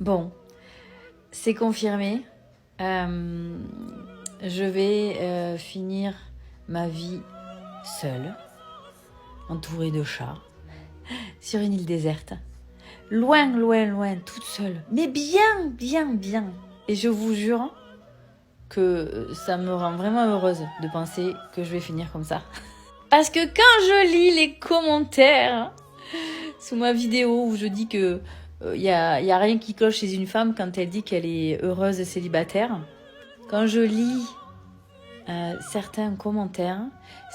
Bon, c'est confirmé. Je vais finir ma vie seule, entourée de chats, sur une île déserte. Loin, loin, loin, toute seule. Mais bien, bien, bien. Et je vous jure que ça me rend vraiment heureuse de penser que je vais finir comme ça. Parce que quand je lis les commentaires sous ma vidéo où je dis que y a rien qui cloche chez une femme quand elle dit qu'elle est heureuse célibataire, quand je lis certains commentaires,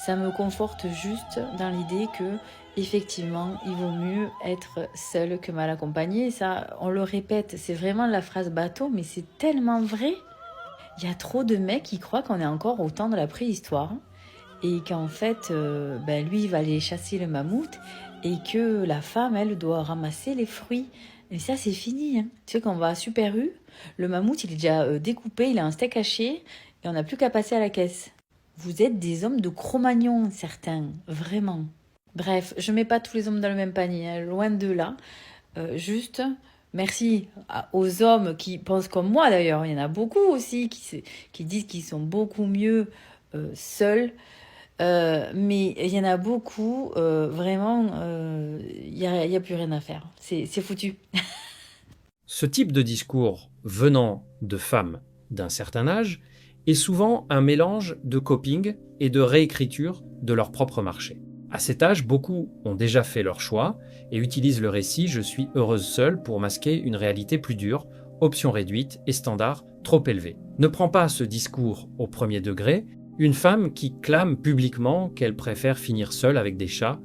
ça me conforte juste dans l'idée que effectivement, il vaut mieux être seul que mal accompagné. Ça, on le répète, c'est vraiment la phrase bateau, mais c'est tellement vrai. Il y a trop de mecs qui croient qu'on est encore au temps de la préhistoire et qu'en fait, lui, il va aller chasser le mammouth et que la femme, elle, doit ramasser les fruits. Et ça, c'est fini. Hein. Tu sais, quand on va à Super U, le mammouth, il est déjà découpé, il a un steak haché et on n'a plus qu'à passer à la caisse. Vous êtes des hommes de Cro-Magnon, certains, vraiment. Bref, je mets pas tous les hommes dans le même panier, hein, loin de là. Juste, merci aux hommes qui pensent comme moi d'ailleurs. Il y en a beaucoup aussi qui disent qu'ils sont beaucoup mieux seuls. Mais il y en a beaucoup, vraiment, il y a plus rien à faire. C'est foutu. Ce type de discours venant de femmes d'un certain âge est souvent un mélange de coping et de réécriture de leur propre marché. À cet âge, beaucoup ont déjà fait leur choix et utilisent le récit « Je suis heureuse seule » pour masquer une réalité plus dure, options réduites et standards trop élevés. Ne prends pas ce discours au premier degré. Une femme qui clame publiquement qu'elle préfère finir seule avec des chats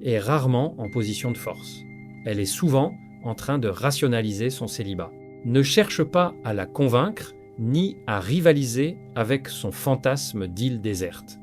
est rarement en position de force. Elle est souvent en train de rationaliser son célibat. Ne cherche pas à la convaincre ni à rivaliser avec son fantasme d'île déserte.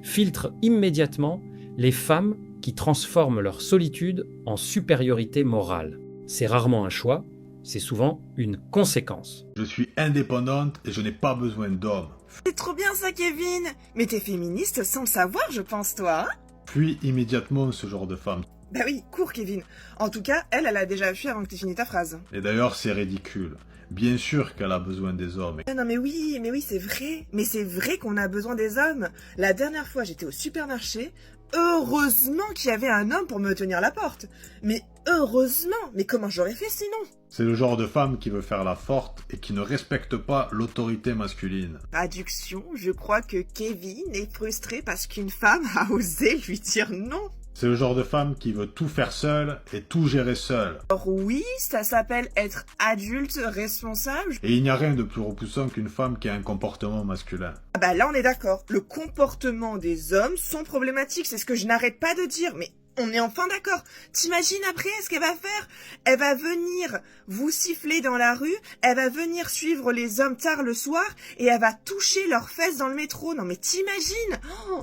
Filtre immédiatement les femmes qui transforment leur solitude en supériorité morale. C'est rarement un choix, c'est souvent une conséquence. Je suis indépendante et je n'ai pas besoin d'hommes. C'est trop bien ça, Kevin. Mais t'es féministe sans le savoir, je pense, toi. Fuis immédiatement ce genre de femme. Bah oui, cours, Kevin. En tout cas, elle a déjà fui avant que t'aies fini ta phrase. Et d'ailleurs, c'est ridicule. Bien sûr qu'elle a besoin des hommes. Non, mais oui, c'est vrai. Mais c'est vrai qu'on a besoin des hommes. La dernière fois, j'étais au supermarché. Heureusement qu'il y avait un homme pour me tenir la porte. Mais heureusement. Mais comment j'aurais fait sinon? C'est le genre de femme qui veut faire la forte et qui ne respecte pas l'autorité masculine. Traduction, je crois que Kevin est frustré parce qu'une femme a osé lui dire non. C'est le genre de femme qui veut tout faire seule et tout gérer seule. Alors oui, ça s'appelle être adulte responsable. Et il n'y a rien de plus repoussant qu'une femme qui a un comportement masculin. Ah bah là on est d'accord, le comportement des hommes sont problématiques, c'est ce que je n'arrête pas de dire, mais on est enfin d'accord. T'imagines après ce qu'elle va faire? Elle va venir vous siffler dans la rue, elle va venir suivre les hommes tard le soir et elle va toucher leurs fesses dans le métro. Non mais t'imagines?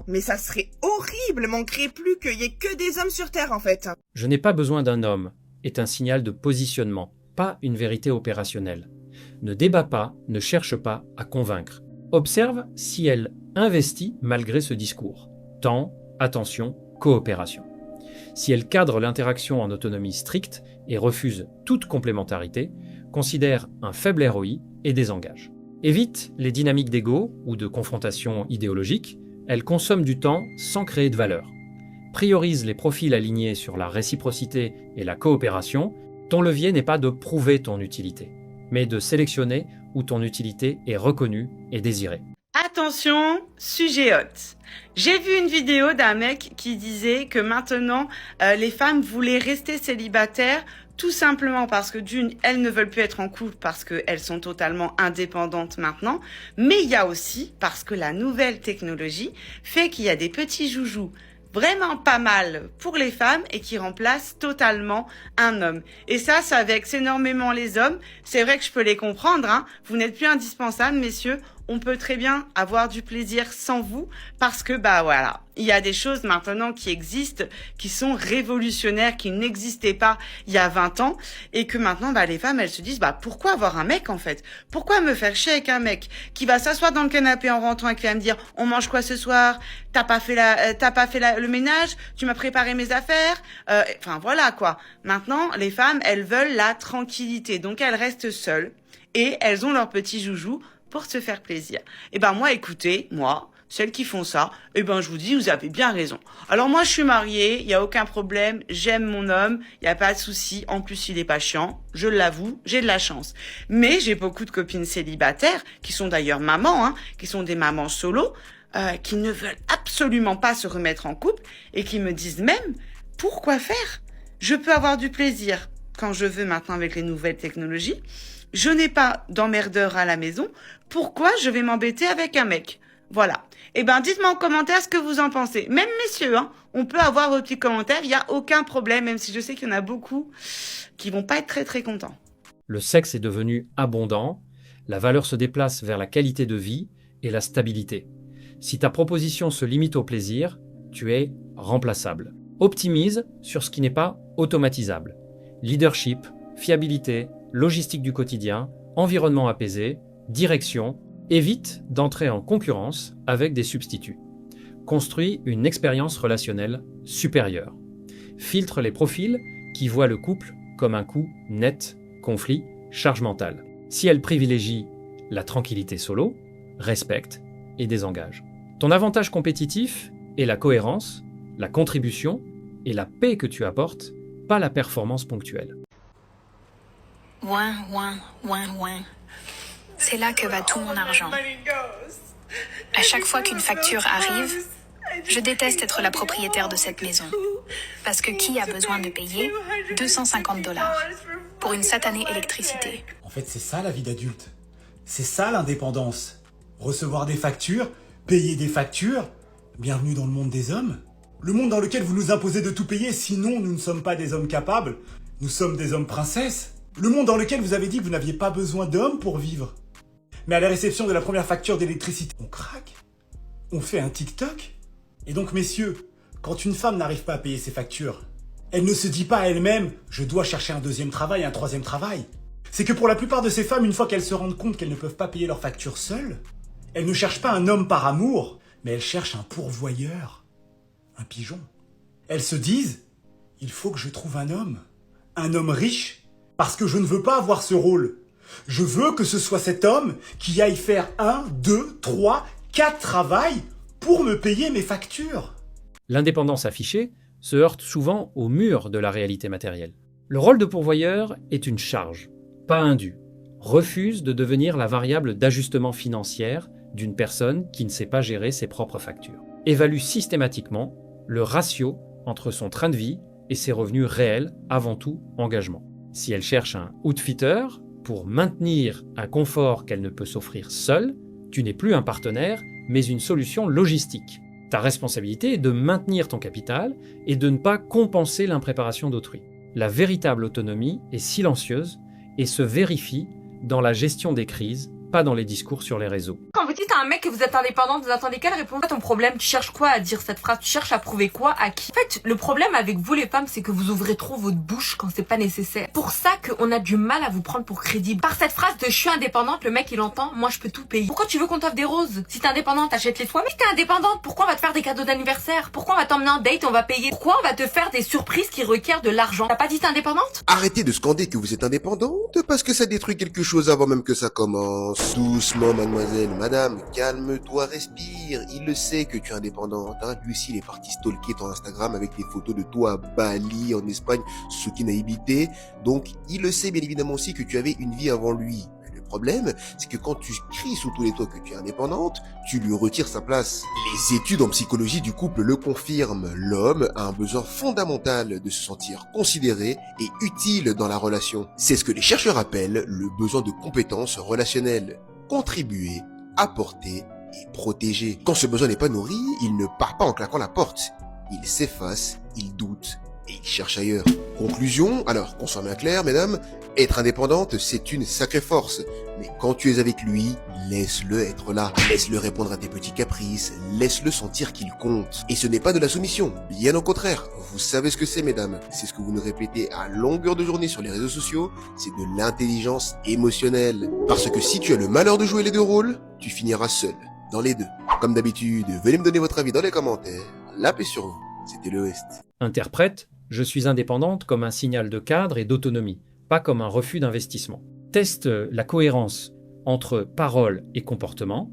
Mais ça serait horrible, manquerait plus qu'il y ait que des hommes sur Terre en fait. « Je n'ai pas besoin d'un homme » est un signal de positionnement, pas une vérité opérationnelle. Ne débat pas, ne cherche pas à convaincre. Observe si elle investit malgré ce discours. Temps, attention, coopération. Si elle cadre l'interaction en autonomie stricte et refuse toute complémentarité, considère un faible ROI et désengage. Évite les dynamiques d'ego ou de confrontation idéologique, elle consomme du temps sans créer de valeur. Priorise les profils alignés sur la réciprocité et la coopération. Ton levier n'est pas de prouver ton utilité, mais de sélectionner où ton utilité est reconnue et désirée. Attention, sujet hot. J'ai vu une vidéo d'un mec qui disait que maintenant, les femmes voulaient rester célibataires tout simplement parce que d'une, elles ne veulent plus être en couple parce qu'elles sont totalement indépendantes maintenant. Mais il y a aussi parce que la nouvelle technologie fait qu'il y a des petits joujoux vraiment pas mal pour les femmes et qui remplacent totalement un homme. Et ça vexe énormément les hommes. C'est vrai que je peux les comprendre, hein. Vous n'êtes plus indispensables, messieurs. on peut très bien avoir du plaisir sans vous parce que, bah voilà, il y a des choses maintenant qui existent, qui sont révolutionnaires, qui n'existaient pas il y a 20 ans et que maintenant, bah, les femmes, elles se disent, bah, pourquoi avoir un mec, en fait? Pourquoi me faire chier avec un mec qui va s'asseoir dans le canapé en rentrant et qui va me dire, on mange quoi ce soir? T'as pas fait le ménage? Tu m'as préparé mes affaires? Enfin, voilà, quoi. Maintenant, les femmes, elles veulent la tranquillité. Donc, elles restent seules et elles ont leur petit joujou pour se faire plaisir. Et ben, moi, écoutez, moi, celles qui font ça, eh ben, je vous dis, vous avez bien raison. Alors, moi, je suis mariée, il y a aucun problème, j'aime mon homme, il y a pas de souci. En plus, il est pas chiant, je l'avoue, j'ai de la chance. Mais j'ai beaucoup de copines célibataires, qui sont d'ailleurs mamans, hein, qui sont des mamans solo, qui ne veulent absolument pas se remettre en couple et qui me disent même, pourquoi faire? Je peux avoir du plaisir quand je veux maintenant avec les nouvelles technologies. Je n'ai pas d'emmerdeur à la maison. Pourquoi je vais m'embêter avec un mec? Voilà. Eh ben, dites-moi en commentaire ce que vous en pensez. Même messieurs, hein, on peut avoir vos petits commentaires, il n'y a aucun problème, même si je sais qu'il y en a beaucoup qui vont pas être très très contents. Le sexe est devenu abondant, la valeur se déplace vers la qualité de vie et la stabilité. Si ta proposition se limite au plaisir, tu es remplaçable. Optimise sur ce qui n'est pas automatisable. Leadership, fiabilité, logistique du quotidien, environnement apaisé, direction. Évite d'entrer en concurrence avec des substituts. Construis une expérience relationnelle supérieure. Filtre les profils qui voient le couple comme un coût net, conflit, charge mentale. Si elle privilégie la tranquillité solo, respecte et désengage. Ton avantage compétitif est la cohérence, la contribution et la paix que tu apportes, pas la performance ponctuelle. Ouin, ouin, ouin, ouin. C'est là que va tout mon argent. À chaque fois qu'une facture arrive, je déteste être la propriétaire de cette maison. Parce que qui a besoin de payer 250 $ pour une satanée électricité? En fait, c'est ça la vie d'adulte. C'est ça l'indépendance. Recevoir des factures, payer des factures. Bienvenue dans le monde des hommes. Le monde dans lequel vous nous imposez de tout payer, sinon nous ne sommes pas des hommes capables. Nous sommes des hommes princesses. Le monde dans lequel vous avez dit que vous n'aviez pas besoin d'hommes pour vivre. Mais à la réception de la première facture d'électricité, on craque. On fait un TikTok. Et donc, messieurs, quand une femme n'arrive pas à payer ses factures, elle ne se dit pas à elle-même « je dois chercher un deuxième travail, un troisième travail ». C'est que pour la plupart de ces femmes, une fois qu'elles se rendent compte qu'elles ne peuvent pas payer leurs factures seules, elles ne cherchent pas un homme par amour, mais elles cherchent un pourvoyeur, un pigeon. Elles se disent « il faut que je trouve un homme riche, parce que je ne veux pas avoir ce rôle. Je veux que ce soit cet homme qui aille faire 1, 2, 3, 4 travails pour me payer mes factures. » L'indépendance affichée se heurte souvent au mur de la réalité matérielle. Le rôle de pourvoyeur est une charge, pas un dû. Refuse de devenir la variable d'ajustement financière d'une personne qui ne sait pas gérer ses propres factures. Évalue systématiquement le ratio entre son train de vie et ses revenus réels, avant tout engagement. Si elle cherche un outfitter pour maintenir un confort qu'elle ne peut s'offrir seule, tu n'es plus un partenaire, mais une solution logistique. Ta responsabilité est de maintenir ton capital et de ne pas compenser l'impréparation d'autrui. La véritable autonomie est silencieuse et se vérifie dans la gestion des crises, pas dans les discours sur les réseaux. Quand vous dites à un mec que vous êtes indépendante, vous attendez quelle réponse à ton problème? Tu cherches quoi à dire cette phrase? Tu cherches à prouver quoi à qui? En fait, le problème avec vous les femmes, c'est que vous ouvrez trop votre bouche quand c'est pas nécessaire. Pour ça qu'on a du mal à vous prendre pour crédible. Par cette phrase de je suis indépendante, le mec il entend, moi je peux tout payer. Pourquoi tu veux qu'on t'offre des roses? Si t'es indépendante, achète-les toi. Mais si t'es indépendante, pourquoi on va te faire des cadeaux d'anniversaire? Pourquoi on va t'emmener en date, on va payer? Pourquoi on va te faire des surprises qui requièrent de l'argent? T'as pas dit t'es indépendante? Arrêtez de scander que vous êtes indépendante parce que ça détruit quelque chose avant même que ça commence. Doucement, mademoiselle, madame, calme-toi, respire. Il le sait que tu es indépendante, hein. Lui aussi, il est parti stalker ton Instagram avec des photos de toi à Bali, en Espagne, ce qui n'a évité. Donc, il le sait bien évidemment aussi que tu avais une vie avant lui. Mais le problème, c'est que quand tu cries sous tous les toits que tu es indépendante, tu lui retires sa place. Les études en psychologie du couple le confirment. L'homme a un besoin fondamental de se sentir considéré et utile dans la relation. C'est ce que les chercheurs appellent le besoin de compétences relationnelles. Contribuer, apporter et protéger. Quand ce besoin n'est pas nourri, il ne part pas en claquant la porte. Il s'efface, il doute et il cherche ailleurs. Conclusion, alors qu'on soit bien clair, mesdames, être indépendante, c'est une sacrée force. Mais quand tu es avec lui, laisse-le être là. Laisse-le répondre à tes petits caprices. Laisse-le sentir qu'il compte. Et ce n'est pas de la soumission. Bien au contraire. Vous savez ce que c'est, mesdames. C'est ce que vous nous répétez à longueur de journée sur les réseaux sociaux. C'est de l'intelligence émotionnelle. Parce que si tu as le malheur de jouer les deux rôles, tu finiras seul. Dans les deux. Comme d'habitude, venez me donner votre avis dans les commentaires. La paix sur vous. C'était le West. Interprète, je suis indépendante comme un signal de cadre et d'autonomie, pas comme un refus d'investissement. Teste la cohérence entre parole et comportement.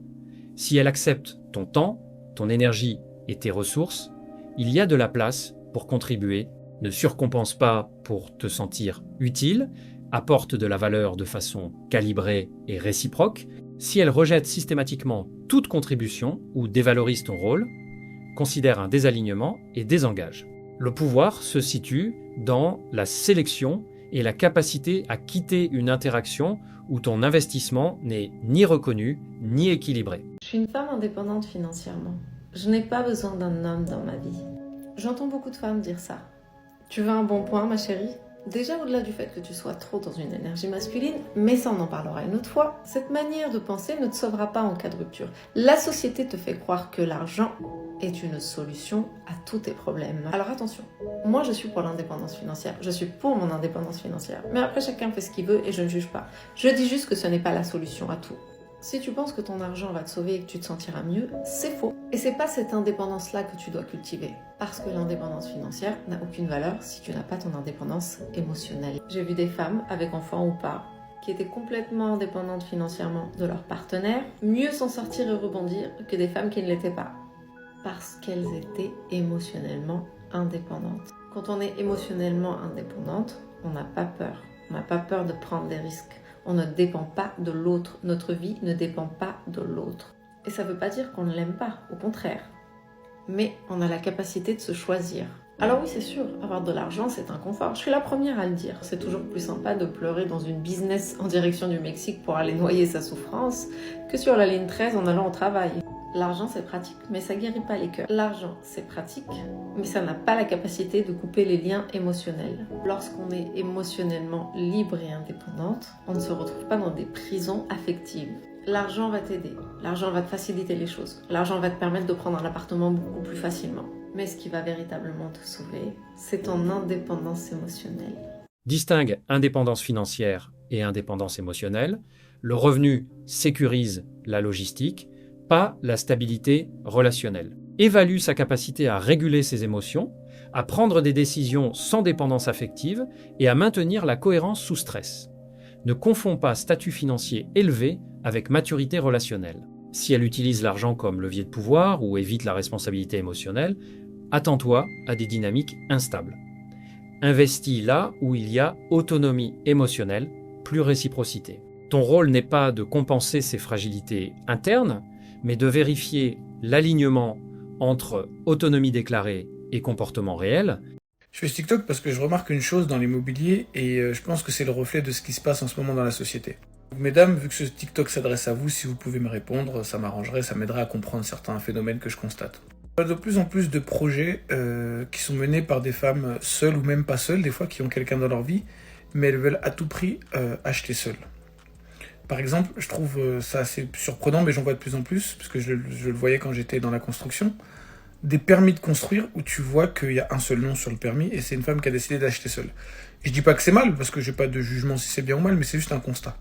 Si elle accepte ton temps, ton énergie et tes ressources, il y a de la place pour contribuer. Ne surcompense pas pour te sentir utile, apporte de la valeur de façon calibrée et réciproque. Si elle rejette systématiquement toute contribution ou dévalorise ton rôle, considère un désalignement et désengage. Le pouvoir se situe dans la sélection et la capacité à quitter une interaction où ton investissement n'est ni reconnu ni équilibré. Je suis une femme indépendante financièrement. Je n'ai pas besoin d'un homme dans ma vie. J'entends beaucoup de femmes dire ça. Tu veux un bon point, ma chérie ? Déjà, au-delà du fait que tu sois trop dans une énergie masculine, mais ça on en parlera une autre fois, cette manière de penser ne te sauvera pas en cas de rupture. La société te fait croire que l'argent est une solution à tous tes problèmes. Alors attention, moi je suis pour l'indépendance financière, je suis pour mon indépendance financière, mais après chacun fait ce qu'il veut et je ne juge pas. Je dis juste que ce n'est pas la solution à tout. Si tu penses que ton argent va te sauver et que tu te sentiras mieux, c'est faux. Et c'est pas cette indépendance-là que tu dois cultiver. Parce que l'indépendance financière n'a aucune valeur si tu n'as pas ton indépendance émotionnelle. J'ai vu des femmes, avec enfants ou pas, qui étaient complètement indépendantes financièrement de leur partenaire, mieux s'en sortir et rebondir que des femmes qui ne l'étaient pas. Parce qu'elles étaient émotionnellement indépendantes. Quand on est émotionnellement indépendante, on n'a pas peur. On n'a pas peur de prendre des risques. On ne dépend pas de l'autre. Notre vie ne dépend pas de l'autre. Et ça ne veut pas dire qu'on ne l'aime pas, au contraire. Mais on a la capacité de se choisir. Alors oui, c'est sûr, avoir de l'argent, c'est un confort. Je suis la première à le dire. C'est toujours plus sympa de pleurer dans une business en direction du Mexique pour aller noyer sa souffrance que sur la ligne 13 en allant au travail. L'argent, c'est pratique, mais ça guérit pas les cœurs. L'argent, c'est pratique, mais ça n'a pas la capacité de couper les liens émotionnels. Lorsqu'on est émotionnellement libre et indépendante, on ne se retrouve pas dans des prisons affectives. L'argent va t'aider, l'argent va te faciliter les choses, l'argent va te permettre de prendre un appartement beaucoup plus facilement. Mais ce qui va véritablement te sauver, c'est ton indépendance émotionnelle. Distingue indépendance financière et indépendance émotionnelle. Le revenu sécurise la logistique, pas la stabilité relationnelle. Évalue sa capacité à réguler ses émotions, à prendre des décisions sans dépendance affective et à maintenir la cohérence sous stress. Ne confonds pas statut financier élevé avec maturité relationnelle. Si elle utilise l'argent comme levier de pouvoir ou évite la responsabilité émotionnelle, attends-toi à des dynamiques instables. Investis là où il y a autonomie émotionnelle, plus réciprocité. Ton rôle n'est pas de compenser ses fragilités internes, mais de vérifier l'alignement entre autonomie déclarée et comportement réel. Je fais ce TikTok parce que je remarque une chose dans l'immobilier et je pense que c'est le reflet de ce qui se passe en ce moment dans la société. Donc, mesdames, vu que ce TikTok s'adresse à vous, si vous pouvez me répondre, ça m'arrangerait, ça m'aiderait à comprendre certains phénomènes que je constate. Il y a de plus en plus de projets qui sont menés par des femmes seules ou même pas seules, des fois qui ont quelqu'un dans leur vie, mais elles veulent à tout prix acheter seules. Par exemple, je trouve ça assez surprenant, mais j'en vois de plus en plus, parce que je le voyais quand j'étais dans la construction, des permis de construire où tu vois qu'il y a un seul nom sur le permis et c'est une femme qui a décidé d'acheter seule. Et je dis pas que c'est mal, parce que j'ai pas de jugement si c'est bien ou mal, mais c'est juste un constat.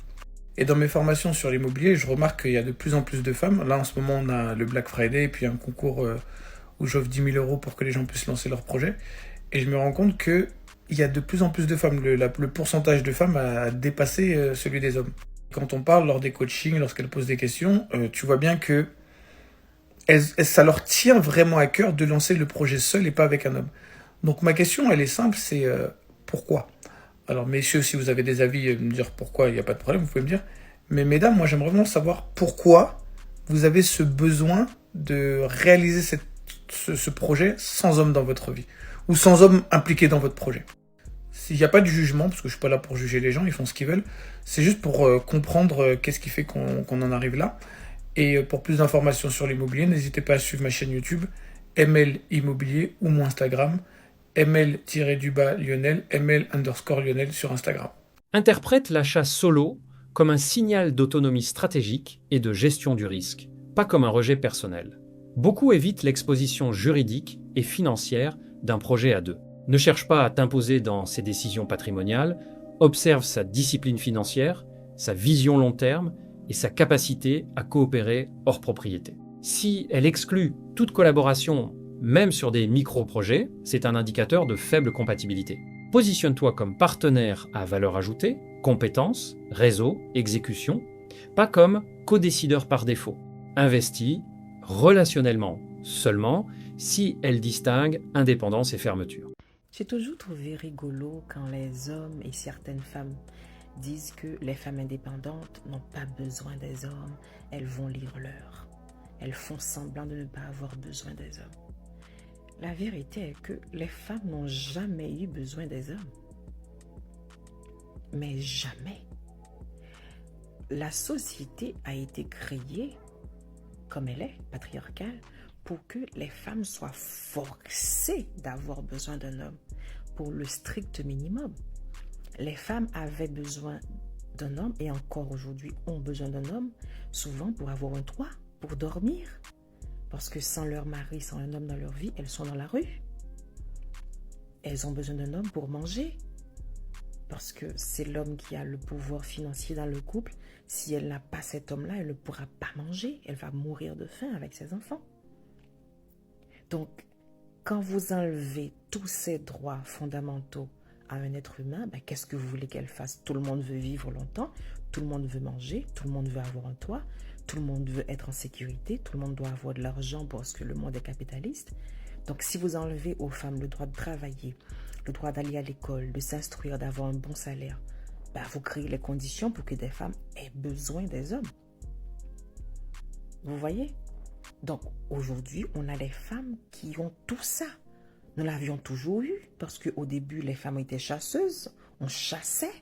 Et dans mes formations sur l'immobilier, je remarque qu'il y a de plus en plus de femmes. Là, en ce moment, on a le Black Friday et puis un concours où j'offre 10 000 € pour que les gens puissent lancer leur projet. Et je me rends compte qu'il y a de plus en plus de femmes. Le pourcentage de femmes a dépassé celui des hommes. Quand on parle lors des coachings, lorsqu'elles posent des questions, tu vois bien que ça leur tient vraiment à cœur de lancer le projet seul et pas avec un homme. Donc ma question, elle est simple, c'est pourquoi ? Alors messieurs, si vous avez des avis, me dire pourquoi, il n'y a pas de problème, vous pouvez me dire. Mais mesdames, moi j'aimerais vraiment savoir pourquoi vous avez ce besoin de réaliser ce projet sans homme dans votre vie, ou sans homme impliqué dans votre projet. S'il n'y a pas de jugement, parce que je suis pas là pour juger les gens, ils font ce qu'ils veulent, c'est juste pour comprendre qu'est-ce qui fait qu'on en arrive là. Et pour plus d'informations sur l'immobilier, n'hésitez pas à suivre ma chaîne YouTube, ML Immobilier, ou mon Instagram, ml-Lionel, ml_Lionel sur Instagram. Interprète l'achat solo comme un signal d'autonomie stratégique et de gestion du risque, pas comme un rejet personnel. Beaucoup évitent l'exposition juridique et financière d'un projet à deux. Ne cherche pas à t'imposer dans ses décisions patrimoniales, observe sa discipline financière, sa vision long terme et sa capacité à coopérer hors propriété. Si elle exclut toute collaboration, même sur des micro-projets, c'est un indicateur de faible compatibilité. Positionne-toi comme partenaire à valeur ajoutée, compétences, réseau, exécution, pas comme co-décideur par défaut. Investis relationnellement seulement si elle distingue indépendance et fermeture. J'ai toujours trouvé rigolo quand les hommes et certaines femmes disent que les femmes indépendantes n'ont pas besoin des hommes, elles vont lire l'heure. Elles font semblant de ne pas avoir besoin des hommes. La vérité est que les femmes n'ont jamais eu besoin des hommes. Mais jamais. La société a été créée, comme elle est, patriarcale, pour que les femmes soient forcées d'avoir besoin d'un homme, pour le strict minimum. Les femmes avaient besoin d'un homme, et encore aujourd'hui ont besoin d'un homme, souvent pour avoir un toit, pour dormir. Parce que sans leur mari, sans un homme dans leur vie, elles sont dans la rue. Elles ont besoin d'un homme pour manger. Parce que c'est l'homme qui a le pouvoir financier dans le couple. Si elle n'a pas cet homme-là, elle ne pourra pas manger. Elle va mourir de faim avec ses enfants. Donc, quand vous enlevez tous ces droits fondamentaux à un être humain, ben, qu'est-ce que vous voulez qu'elle fasse? Tout le monde veut vivre longtemps, tout le monde veut manger, tout le monde veut avoir un toit, tout le monde veut être en sécurité, tout le monde doit avoir de l'argent parce que le monde est capitaliste. Donc, si vous enlevez aux femmes le droit de travailler, le droit d'aller à l'école, de s'instruire, d'avoir un bon salaire, ben, vous créez les conditions pour que des femmes aient besoin des hommes. Vous voyez? Donc, aujourd'hui, on a des femmes qui ont tout ça. Nous l'avions toujours eu, parce qu'au début, les femmes étaient chasseuses. On chassait.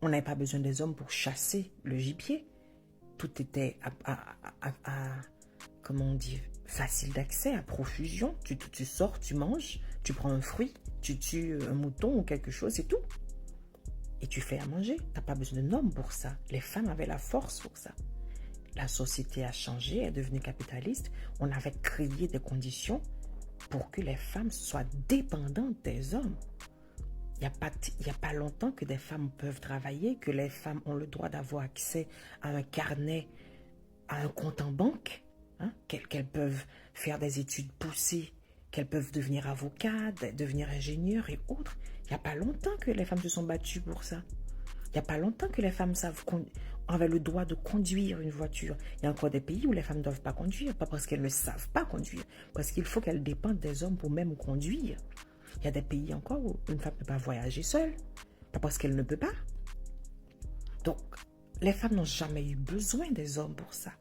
On n'avait pas besoin des hommes pour chasser le gibier. Tout était comment on dit, facile d'accès, à profusion. Tu sors, tu manges, tu prends un fruit, tu tues un mouton ou quelque chose, c'est tout. Et tu fais à manger. Tu n'as pas besoin d'un homme pour ça. Les femmes avaient la force pour ça. La société a changé, elle est devenue capitaliste. On avait créé des conditions pour que les femmes soient dépendantes des hommes. Il n'y a pas longtemps que des femmes peuvent travailler, que les femmes ont le droit d'avoir accès à un carnet, à un compte en banque, hein, qu'elles peuvent faire des études poussées, qu'elles peuvent devenir avocates, devenir ingénieures et autres. Il n'y a pas longtemps que les femmes se sont battues pour ça. Il n'y a pas longtemps que les femmes avaient le droit de conduire une voiture. Il y a encore des pays où les femmes ne doivent pas conduire, pas parce qu'elles ne savent pas conduire, parce qu'il faut qu'elles dépendent des hommes pour même conduire. Il y a des pays encore où une femme ne peut pas voyager seule, pas parce qu'elle ne peut pas. Donc, les femmes n'ont jamais eu besoin des hommes pour ça.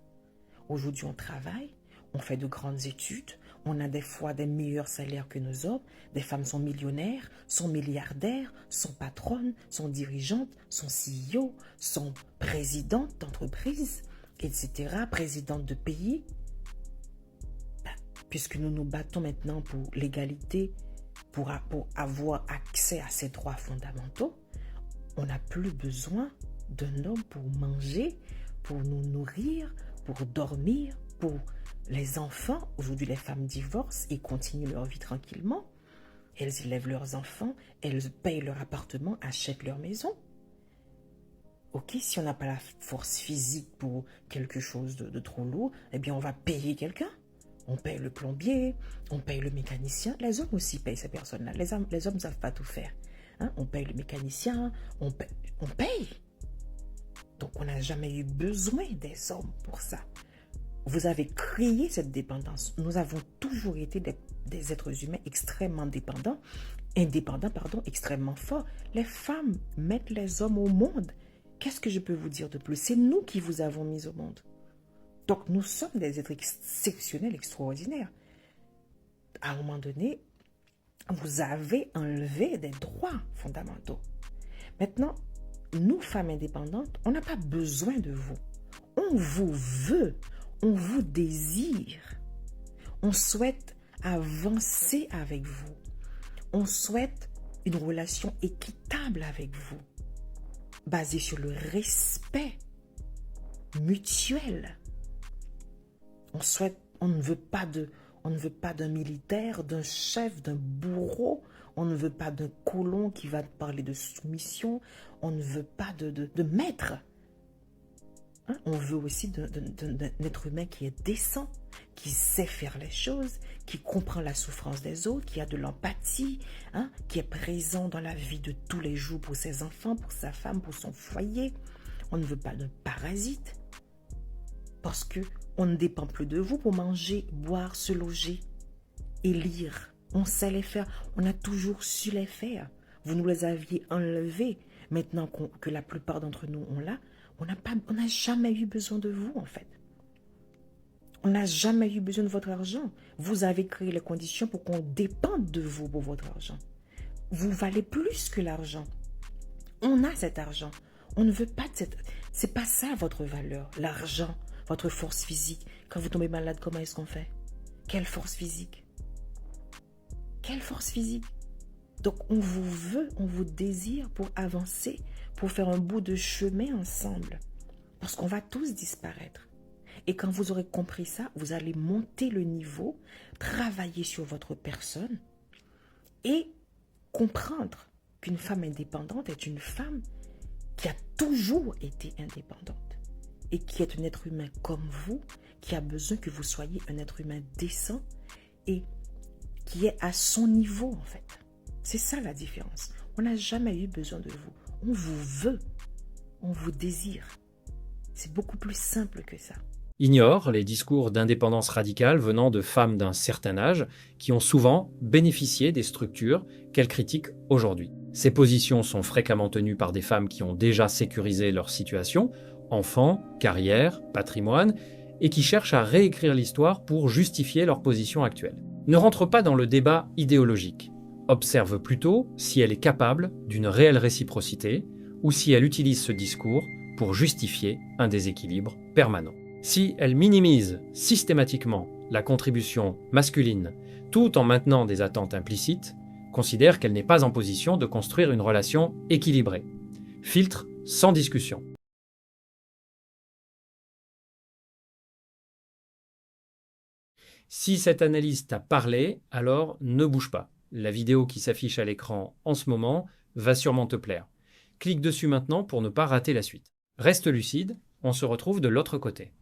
Aujourd'hui, on travaille, on fait de grandes études, on a des fois des meilleurs salaires que nos hommes. Des femmes sont millionnaires, sont milliardaires, sont patronnes, sont dirigeantes, sont CEO, sont présidentes d'entreprises, etc., présidentes de pays. Puisque nous nous battons maintenant pour l'égalité, pour avoir accès à ces droits fondamentaux, on n'a plus besoin d'un homme pour manger, pour nous nourrir, pour dormir, pour les enfants. Aujourd'hui, les femmes divorcent et continuent leur vie tranquillement. Elles élèvent leurs enfants, elles payent leur appartement, achètent leur maison. Ok, si on n'a pas la force physique pour quelque chose de trop lourd, eh bien on va payer quelqu'un. On paye le plombier, on paye le mécanicien. Les hommes aussi payent ces personnes-là. Les hommes ne savent pas tout faire. Hein? On paye le mécanicien, on paye. Donc on n'a jamais eu besoin des hommes pour ça. Vous avez créé cette dépendance. Nous avons toujours été des êtres humains extrêmement indépendants, extrêmement forts. Les femmes mettent les hommes au monde. Qu'est-ce que je peux vous dire de plus? C'est nous qui vous avons mis au monde. Donc, nous sommes des êtres exceptionnels, extraordinaires. À un moment donné, vous avez enlevé des droits fondamentaux. Maintenant, nous, femmes indépendantes, on n'a pas besoin de vous. On vous veut, on vous désire. On souhaite avancer avec vous. On souhaite une relation équitable avec vous, basée sur le respect mutuel. On ne veut pas d'un militaire, d'un chef, d'un bourreau. On ne veut pas d'un colon qui va parler de soumission. On ne veut pas de maître. Hein? On veut aussi d'un être humain qui est décent, qui sait faire les choses, qui comprend la souffrance des autres, qui a de l'empathie, hein? Qui est présent dans la vie de tous les jours pour ses enfants, pour sa femme, pour son foyer. On ne veut pas d'un parasite. Parce que on ne dépend plus de vous pour manger, boire, se loger et lire. On sait les faire. On a toujours su les faire. Vous nous les aviez enlevés. Maintenant que la plupart d'entre nous ont là, on n'a jamais eu besoin de vous, en fait. On n'a jamais eu besoin de votre argent. Vous avez créé les conditions pour qu'on dépende de vous pour votre argent. Vous valez plus que l'argent. On a cet argent. On ne veut pas de cette... C'est pas ça votre valeur, l'argent. Votre force physique. Quand vous tombez malade, comment est-ce qu'on fait? Quelle force physique? Quelle force physique? Donc, on vous veut, on vous désire pour avancer, pour faire un bout de chemin ensemble. Parce qu'on va tous disparaître. Et quand vous aurez compris ça, vous allez monter le niveau, travailler sur votre personne et comprendre qu'une femme indépendante est une femme qui a toujours été indépendante. Et qui est un être humain comme vous, qui a besoin que vous soyez un être humain décent et qui est à son niveau, en fait. C'est ça la différence. On n'a jamais eu besoin de vous. On vous veut. On vous désire. C'est beaucoup plus simple que ça. Ignore les discours d'indépendance radicale venant de femmes d'un certain âge qui ont souvent bénéficié des structures qu'elles critiquent aujourd'hui. Ces positions sont fréquemment tenues par des femmes qui ont déjà sécurisé leur situation, enfants, carrière, patrimoine, et qui cherchent à réécrire l'histoire pour justifier leur position actuelle. Ne rentre pas dans le débat idéologique. Observe plutôt si elle est capable d'une réelle réciprocité ou si elle utilise ce discours pour justifier un déséquilibre permanent. Si elle minimise systématiquement la contribution masculine tout en maintenant des attentes implicites, considère qu'elle n'est pas en position de construire une relation équilibrée. Filtre sans discussion. Si cette analyse t'a parlé, alors ne bouge pas. La vidéo qui s'affiche à l'écran en ce moment va sûrement te plaire. Clique dessus maintenant pour ne pas rater la suite. Reste lucide, on se retrouve de l'autre côté.